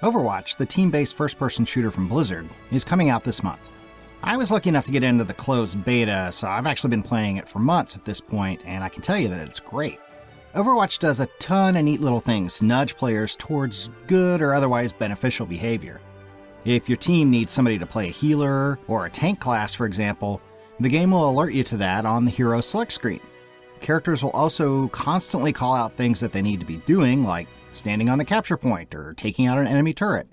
Overwatch, the team-based first-person shooter from Blizzard, is coming out this month. I was lucky enough to get into the closed beta, so I've actually been playing it for months at this point, and I can tell you that it's great. Overwatch does a ton of neat little things to nudge players towards good or otherwise beneficial behavior. If your team needs somebody to play a healer or a tank class, for example, the game will alert you to that on the hero select screen. Characters will also constantly call out things that they need to be doing, like standing on the capture point or taking out an enemy turret.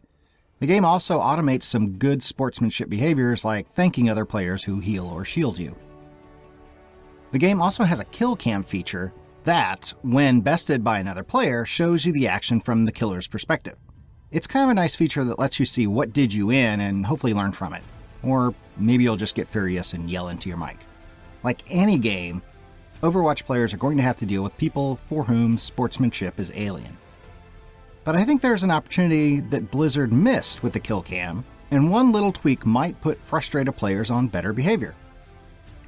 The game also automates some good sportsmanship behaviors like thanking other players who heal or shield you. The game also has a kill cam feature that, when bested by another player, shows you the action from the killer's perspective. It's kind of a nice feature that lets you see what did you in and hopefully learn from it. Or maybe you'll just get furious and yell into your mic. Like any game, Overwatch players are going to have to deal with people for whom sportsmanship is alien. But I think there's an opportunity that Blizzard missed with the kill cam, and one little tweak might put frustrated players on better behavior.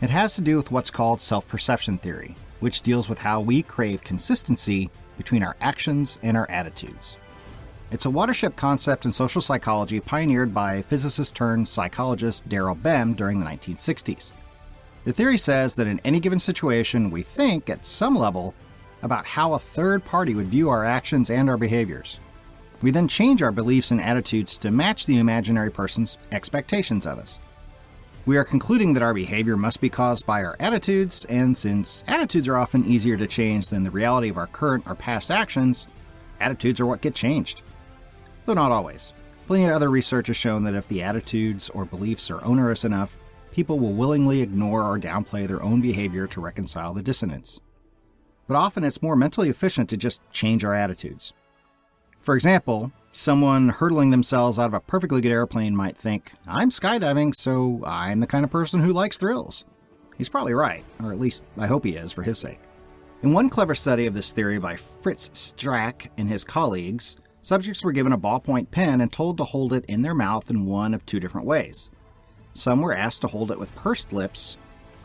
It has to do with what's called self-perception theory, which deals with how we crave consistency between our actions and our attitudes. It's a watershed concept in social psychology pioneered by physicist-turned-psychologist Daryl Bem during the 1960s. The theory says that in any given situation, we think, at some level, about how a third party would view our actions and our behaviors. We then change our beliefs and attitudes to match the imaginary person's expectations of us. We are concluding that our behavior must be caused by our attitudes, and since attitudes are often easier to change than the reality of our current or past actions, attitudes are what get changed. Though not always. Plenty of other research has shown that if the attitudes or beliefs are onerous enough, people will willingly ignore or downplay their own behavior to reconcile the dissonance. But often it's more mentally efficient to just change our attitudes. For example, someone hurtling themselves out of a perfectly good airplane might think, I'm skydiving, so I'm the kind of person who likes thrills. He's probably right, or at least I hope he is for his sake. In one clever study of this theory by Fritz Strack and his colleagues, subjects were given a ballpoint pen and told to hold it in their mouth in one of two different ways. Some were asked to hold it with pursed lips,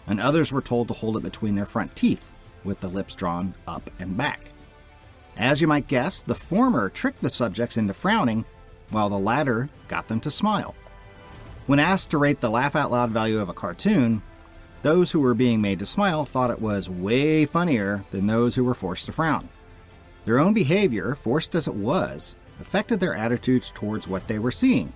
and others were told to hold it between their front teeth, with the lips drawn up and back. As you might guess, the former tricked the subjects into frowning, while the latter got them to smile. When asked to rate the laugh-out-loud value of a cartoon, those who were being made to smile thought it was way funnier than those who were forced to frown. Their own behavior, forced as it was, affected their attitudes towards what they were seeing,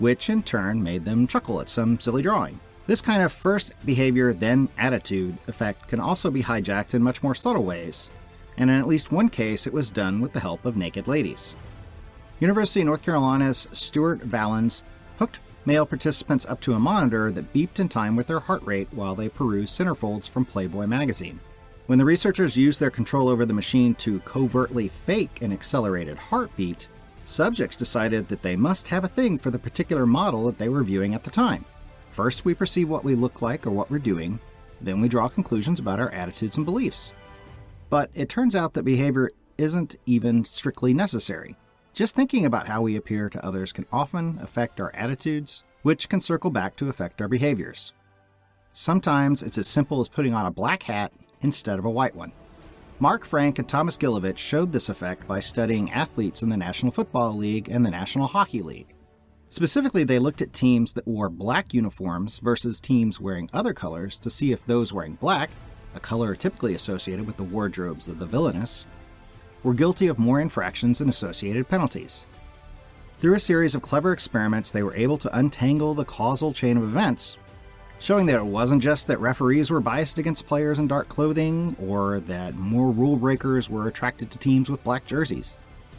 which in turn made them chuckle at some silly drawing. This kind of first behavior, then attitude effect can also be hijacked in much more subtle ways, and in at least one case it was done with the help of naked ladies. University of North Carolina's Stuart Valens hooked male participants up to a monitor that beeped in time with their heart rate while they perused centerfolds from Playboy magazine. When the researchers used their control over the machine to covertly fake an accelerated heartbeat, subjects decided that they must have a thing for the particular model that they were viewing at the time. First, we perceive what we look like or what we're doing, then we draw conclusions about our attitudes and beliefs. But it turns out that behavior isn't even strictly necessary. Just thinking about how we appear to others can often affect our attitudes, which can circle back to affect our behaviors. Sometimes it's as simple as putting on a black hat instead of a white one. Mark Frank and Thomas Gilovich showed this effect by studying athletes in the National Football League and the National Hockey League. Specifically, they looked at teams that wore black uniforms versus teams wearing other colors to see if those wearing black, a color typically associated with the wardrobes of the villainous, were guilty of more infractions and associated penalties. Through a series of clever experiments, they were able to untangle the causal chain of events, showing that it wasn't just that referees were biased against players in dark clothing, or that more rule breakers were attracted to teams with black jerseys.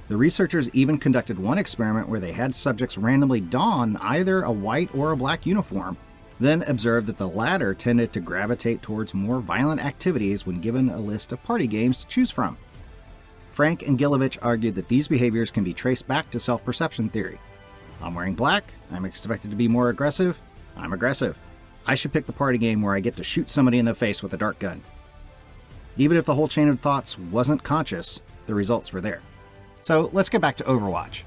The researchers even conducted one experiment where they had subjects randomly don either a white or a black uniform, then observed that the latter tended to gravitate towards more violent activities when given a list of party games to choose from. Frank and Gilovich argued that these behaviors can be traced back to self-perception theory. I'm wearing black, I'm expected to be more aggressive, I'm aggressive. I should pick the party game where I get to shoot somebody in the face with a dart gun. Even if the whole chain of thoughts wasn't conscious, the results were there. So let's get back to Overwatch.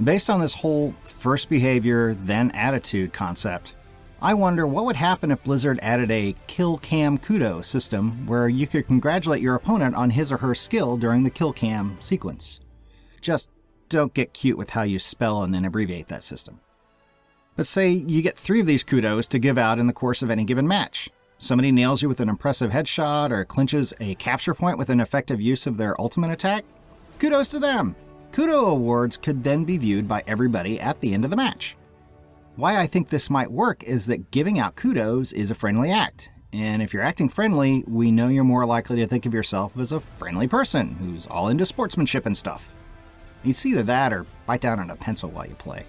Based on this whole first behavior, then attitude concept, I wonder what would happen if Blizzard added a kill cam kudos system where you could congratulate your opponent on his or her skill during the kill cam sequence. Just don't get cute with how you spell and then abbreviate that system. But say you get 3 of these kudos to give out in the course of any given match. Somebody nails you with an impressive headshot or clinches a capture point with an effective use of their ultimate attack. Kudos to them! Kudo awards could then be viewed by everybody at the end of the match. Why I think this might work is that giving out kudos is a friendly act. And if you're acting friendly, we know you're more likely to think of yourself as a friendly person who's all into sportsmanship and stuff. It's either that or bite down on a pencil while you play.